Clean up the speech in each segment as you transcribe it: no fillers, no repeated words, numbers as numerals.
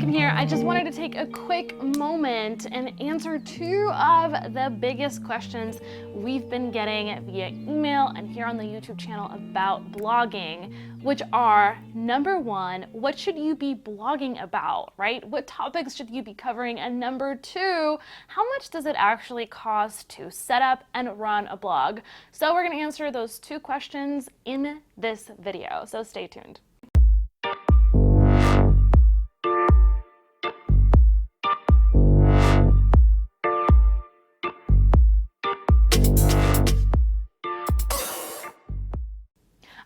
Kim here. I just wanted to take a quick moment and answer two of the biggest questions we've been getting via email and here on the YouTube channel about blogging, which are, number one, what should you be blogging about, right? What topics should you be covering? And number two, how much does it actually cost to set up and run a blog? So we're going to answer those two questions in this video, so stay tuned.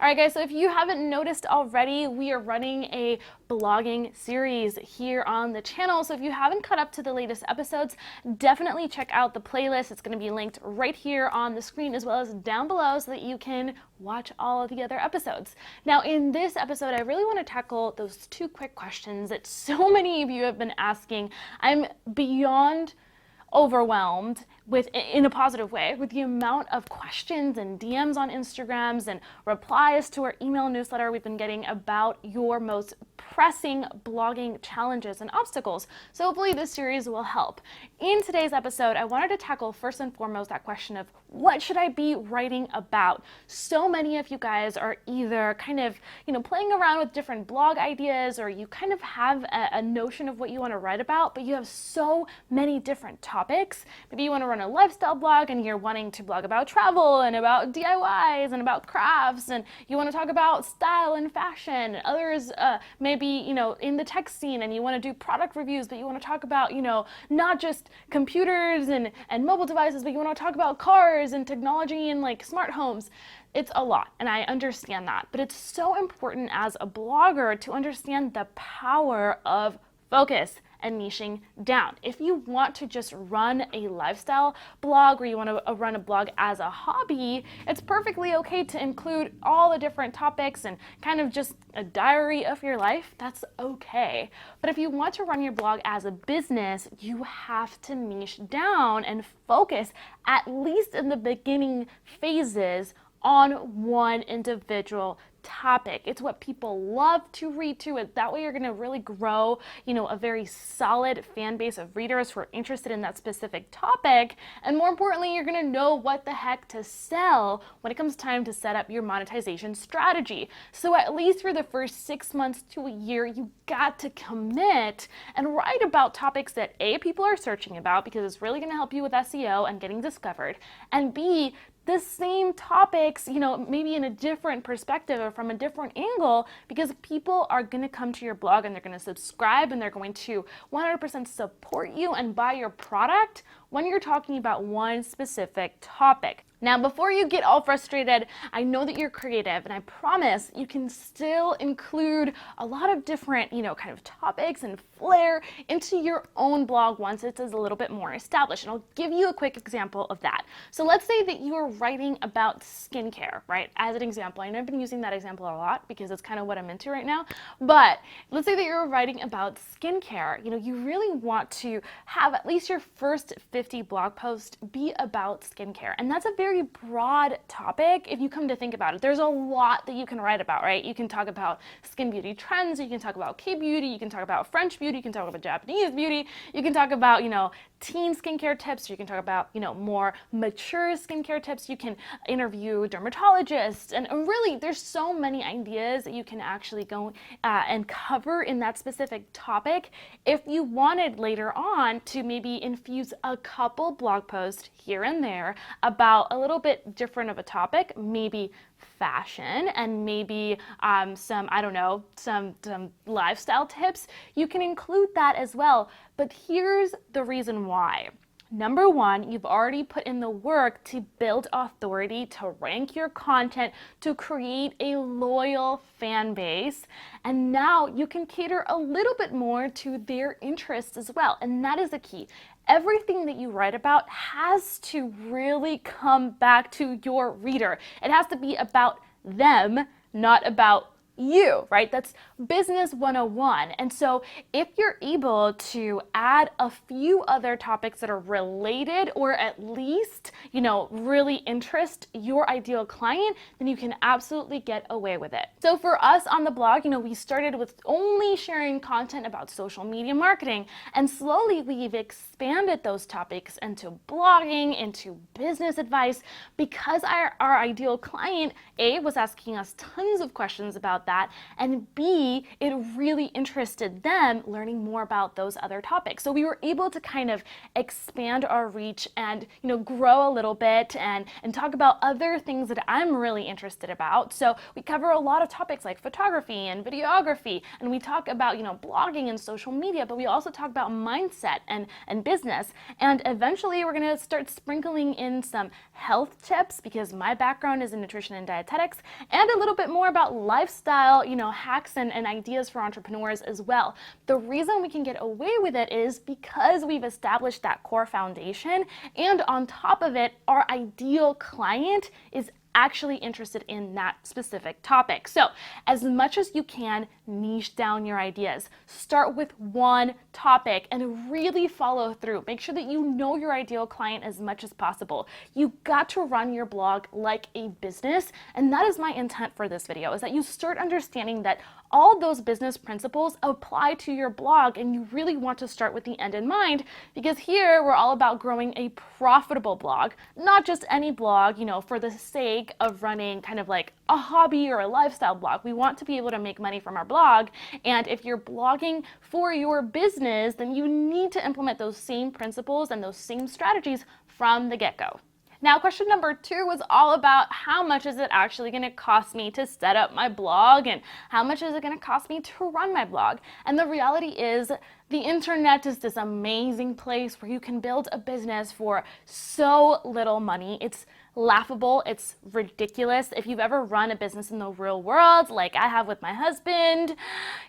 All right, guys, so if you haven't noticed already, we are running a blogging series here on the channel. So if you haven't caught up to the latest episodes, definitely check out the playlist. It's going to be linked right here on the screen as well as down below so that you can watch all of the other episodes. Now, in this episode, I really want to tackle those two quick questions that so many of you have been asking. I'm beyond overwhelmed with, in a positive way, with the amount of questions and DMs on Instagrams and replies to our email newsletter we've been getting about your most pressing blogging challenges and obstacles. So hopefully this series will help. In today's episode, I wanted to tackle first and foremost that question of what should I be writing about? So many of you guys are either kind of, playing around with different blog ideas, or you kind of have a notion of what you want to write about, but you have so many different topics. Maybe you want to run a lifestyle blog and you're wanting to blog about travel and about DIYs and about crafts, and you want to talk about style and fashion. Others maybe in the tech scene and you want to do product reviews, but you want to talk about not just computers and mobile devices, but you want to talk about cars and technology and like smart homes. It's a lot, and I understand that, but it's so important as a blogger to understand the power of focus and niching down. If you want to just run a lifestyle blog, or you want to run a blog as a hobby, it's perfectly okay to include all the different topics and kind of just a diary of your life. That's okay. But if you want to run your blog as a business, you have to niche down and focus, at least in the beginning phases, on one individual topic. It's what people love to read to. That way you're going to really grow, a very solid fan base of readers who are interested in that specific topic. And more importantly, you're going to know what the heck to sell when it comes time to set up your monetization strategy. So at least for the first 6 months to a year, you got to commit and write about topics that A, people are searching about, because it's really going to help you with SEO and getting discovered, and B, the same topics, maybe in a different perspective or from a different angle, because people are going to come to your blog and they're going to subscribe and they're going to 100% support you and buy your product when you're talking about one specific topic. Now, before you get all frustrated, I know that you're creative, and I promise you can still include a lot of different, kind of topics and flair into your own blog once it's a little bit more established. And I'll give you a quick example of that. So let's say that you are writing about skincare, right? As an example, I know I've been using that example a lot because it's kind of what I'm into right now. But let's say that you're writing about skincare. You really want to have at least your first 50 blog posts be about skincare. And that's a very broad topic if you come to think about it. There's a lot that you can write about, right? You can talk about skin beauty trends, you can talk about K-beauty, you can talk about French beauty, you can talk about Japanese beauty, you can talk about, teen skincare tips, you can talk about, more mature skincare tips, you can interview dermatologists, and really there's so many ideas that you can actually go and cover in that specific topic. If you wanted later on to maybe infuse a couple blog posts here and there about a little bit different of a topic, maybe fashion and maybe some lifestyle tips, you can include that as well. But here's the reason why. Number one, you've already put in the work to build authority, to rank your content, to create a loyal fan base. And now you can cater a little bit more to their interests as well. And that is the key. Everything that you write about has to really come back to your reader. It has to be about them, not about you, right? That's business 101. And so if you're able to add a few other topics that are related, or at least, really interest your ideal client, then you can absolutely get away with it. So for us on the blog, we started with only sharing content about social media marketing, and slowly we've expanded those topics into blogging, into business advice, because our ideal client, A, was asking us tons of questions about that, and B, it really interested them learning more about those other topics. So we were able to kind of expand our reach and grow a little bit and talk about other things that I'm really interested about. So we cover a lot of topics like photography and videography, and we talk about blogging and social media, but we also talk about mindset and business. And eventually we're going to start sprinkling in some health tips, because my background is in nutrition and dietetics, and a little bit more about lifestyle hacks and ideas for entrepreneurs as well. The reason we can get away with it is because we've established that core foundation, and on top of it, our ideal client is actually interested in that specific topic. So as much as you can, niche down your ideas. Start with one topic and really follow through. Make sure that you know your ideal client as much as possible. You got to run your blog like a business, and that is my intent for this video, is that you start understanding that all those business principles apply to your blog, and you really want to start with the end in mind, because here we're all about growing a profitable blog, not just any blog, for the sake of running kind of like a hobby or a lifestyle blog. We want to be able to make money from our blog, and if you're blogging for your business, then you need to implement those same principles and those same strategies from the get-go. Now, question number 2 was all about how much is it actually going to cost me to set up my blog, and how much is it going to cost me to run my blog? And the reality is, the internet is this amazing place where you can build a business for so little money. It's laughable, it's ridiculous. If you've ever run a business in the real world, like I have with my husband,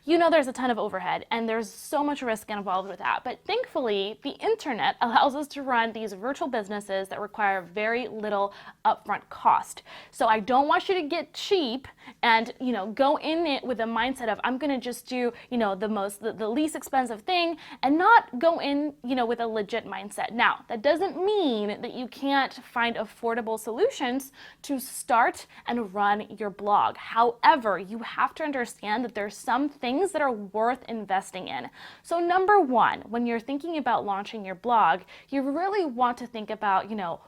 there's a ton of overhead and there's so much risk involved with that. But thankfully, the internet allows us to run these virtual businesses that require very little upfront cost. So I don't want you to get cheap and go in it with a mindset of I'm gonna just do the least expensive thing, and not go in with a legit mindset. Now, that doesn't mean that you can't find affordable solutions to start and run your blog. However, you have to understand that there's some things that are worth investing in. So number 1, when you're thinking about launching your blog, you really want to think about,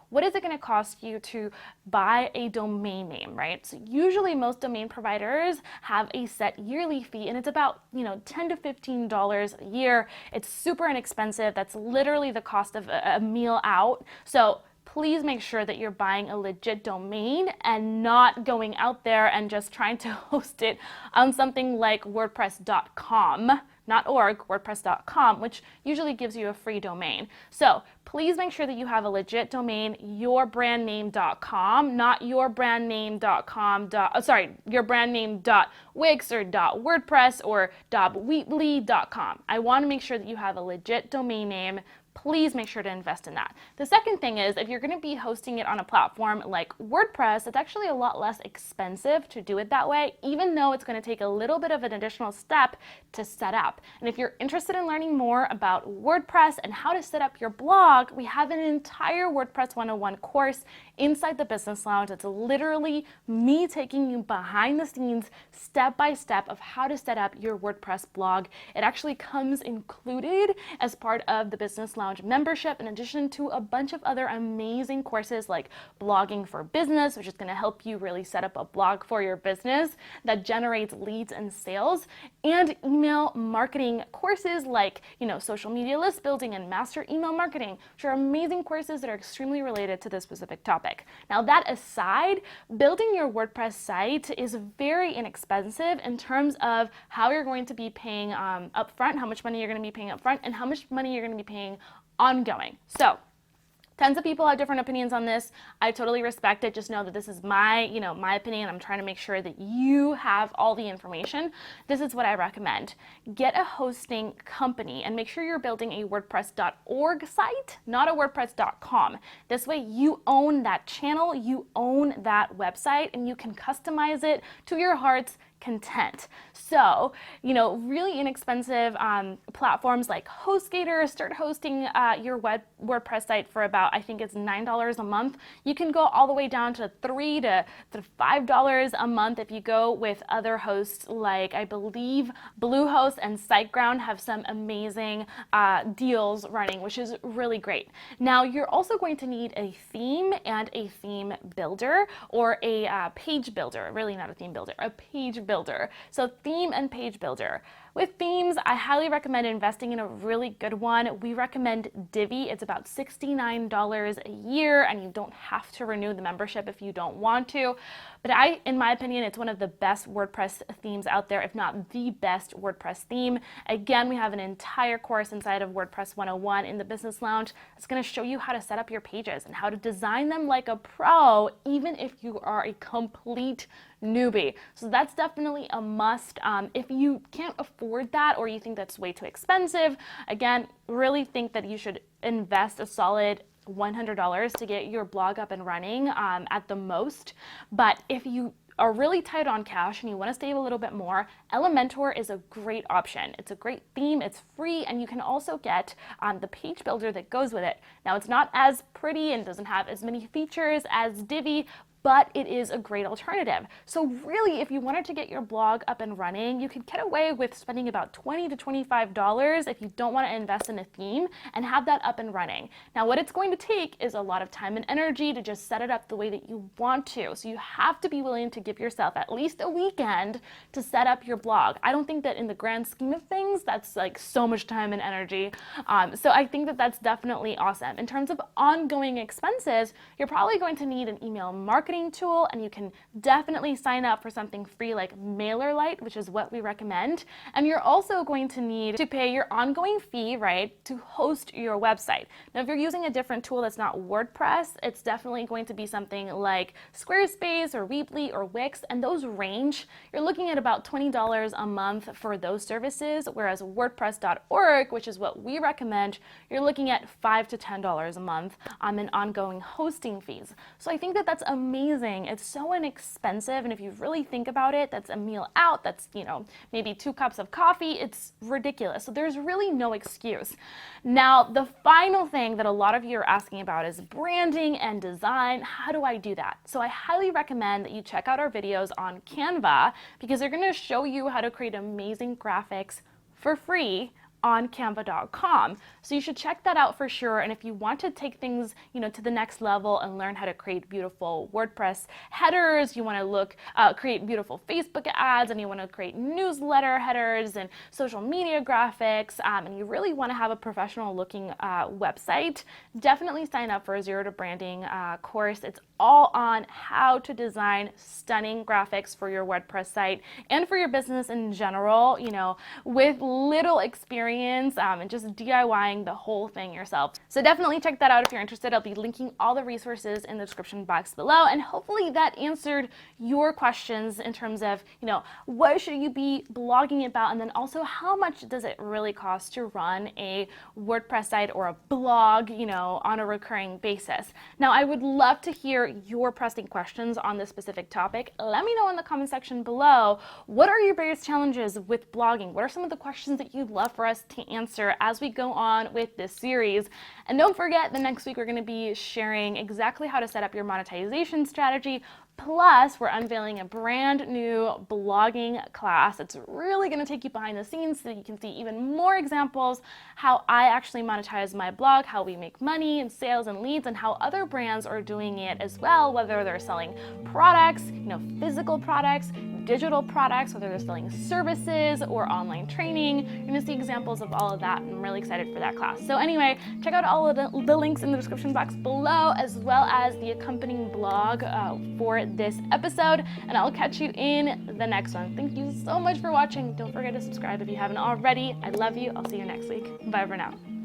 what is it going to cost you to buy a domain name, right? So usually most domain providers have a set yearly fee, and it's about, $10 to $15 a year. It's super inexpensive. That's literally the cost of a meal out. So please make sure that you're buying a legit domain and not going out there and just trying to host it on something like WordPress.com. Not .org, WordPress.com, which usually gives you a free domain. So please make sure that you have a legit domain, yourbrandname.com, not yourbrandname.com, yourbrandname.wix or .wordpress or .weebly.com. I want to make sure that you have a legit domain name. Please make sure to invest in that. The second thing is, if you're going to be hosting it on a platform like WordPress, it's actually a lot less expensive to do it that way, even though it's going to take a little bit of an additional step to set up. And if you're interested in learning more about WordPress and how to set up your blog, we have an entire WordPress 101 course inside the Business Lounge. It's literally me taking you behind the scenes, step by step, of how to set up your WordPress blog. It actually comes included as part of the Business Lounge membership, in addition to a bunch of other amazing courses like Blogging for Business, which is going to help you really set up a blog for your business that generates leads and sales, and email marketing courses like, social media list building and master email marketing, which are amazing courses that are extremely related to this specific topic. Now, that aside, building your WordPress site is very inexpensive in terms of how you're going to be paying upfront, how much money you're going to be paying upfront, and how much money you're going to be paying ongoing. So tons of people have different opinions on this. I totally respect it. Just know that this is my, my opinion. I'm trying to make sure that you have all the information. This is what I recommend. Get a hosting company and make sure you're building a WordPress.org site, not a WordPress.com. This way you own that channel, you own that website, and you can customize it to your heart's content. So, really inexpensive platforms like HostGator, start hosting your WordPress site for about, I think it's $9 a month. You can go all the way down to $3 to $5 a month if you go with other hosts like, I believe, Bluehost and SiteGround have some amazing deals running, which is really great. Now, you're also going to need a theme and a theme builder, or a page builder, really not a theme builder, a page builder. So theme and page builder. With themes, I highly recommend investing in a really good one. We recommend Divi. It's about $69 a year, and you don't have to renew the membership if you don't want to. But in my opinion, it's one of the best WordPress themes out there, if not the best WordPress theme. Again, we have an entire course inside of WordPress 101 in the Business Lounge that's going to show you how to set up your pages and how to design them like a pro, even if you are a complete newbie. So that's definitely a must. If you can't afford that, or you think that's way too expensive, again, really think that you should invest a solid $100 to get your blog up and running at the most. But if you are really tight on cash and you want to save a little bit more, Elementor is a great option. It's a great theme, it's free, and you can also get the page builder that goes with it. Now, it's not as pretty and doesn't have as many features as Divi, but it is a great alternative. So really, if you wanted to get your blog up and running, you could get away with spending about $20 to $25 if you don't want to invest in a theme and have that up and running. Now, what it's going to take is a lot of time and energy to just set it up the way that you want to. So you have to be willing to give yourself at least a weekend to set up your blog. I don't think that in the grand scheme of things, that's like so much time and energy. So I think that that's definitely awesome. In terms of ongoing expenses, you're probably going to need an email marketing tool, and you can definitely sign up for something free like MailerLite, which is what we recommend. And you're also going to need to pay your ongoing fee, right, to host your website. Now, if you're using a different tool that's not WordPress, it's definitely going to be something like Squarespace or Weebly or Wix, and those range. You're looking at about $20 a month for those services, whereas WordPress.org, which is what we recommend, you're looking at $5 to $10 a month in ongoing hosting fees. So I think that that's amazing. It's so inexpensive, and if you really think about it, that's a meal out, that's, maybe 2 cups of coffee. It's ridiculous. So there's really no excuse. Now, the final thing that a lot of you are asking about is branding and design. How do I do that? So I highly recommend that you check out our videos on Canva, because they're going to show you how to create amazing graphics for free on canva.com. So you should check that out for sure. And if you want to take things, to the next level and learn how to create beautiful WordPress headers, you want to create beautiful Facebook ads, and you want to create newsletter headers and social media graphics, and you really want to have a professional looking website, definitely sign up for a Zero to Branding course. It's all on how to design stunning graphics for your WordPress site and for your business in general, with little experience and just DIYing the whole thing yourself. So definitely check that out if you're interested. I'll be linking all the resources in the description box below, and hopefully that answered your questions in terms of, what should you be blogging about, and then also how much does it really cost to run a WordPress site or a blog, on a recurring basis. Now, I would love to hear your pressing questions on this specific topic. Let me know in the comment section below, what are your biggest challenges with blogging? What are some of the questions that you'd love for us to answer as we go on with this series? And don't forget, the next week we're going to be sharing exactly how to set up your monetization strategy. Plus, we're unveiling a brand new blogging class. It's really going to take you behind the scenes so that you can see even more examples how I actually monetize my blog, how we make money and sales and leads, and how other brands are doing it as well, whether they're selling products, physical products, digital products, whether they're selling services or online training. You're going to see examples of all of that, and I'm really excited for that class. So anyway, check out all of the links in the description box below, as well as the accompanying blog for this episode, and I'll catch you in the next one. Thank you so much for watching. Don't forget to subscribe if you haven't already. I love you. I'll see you next week. Bye for now.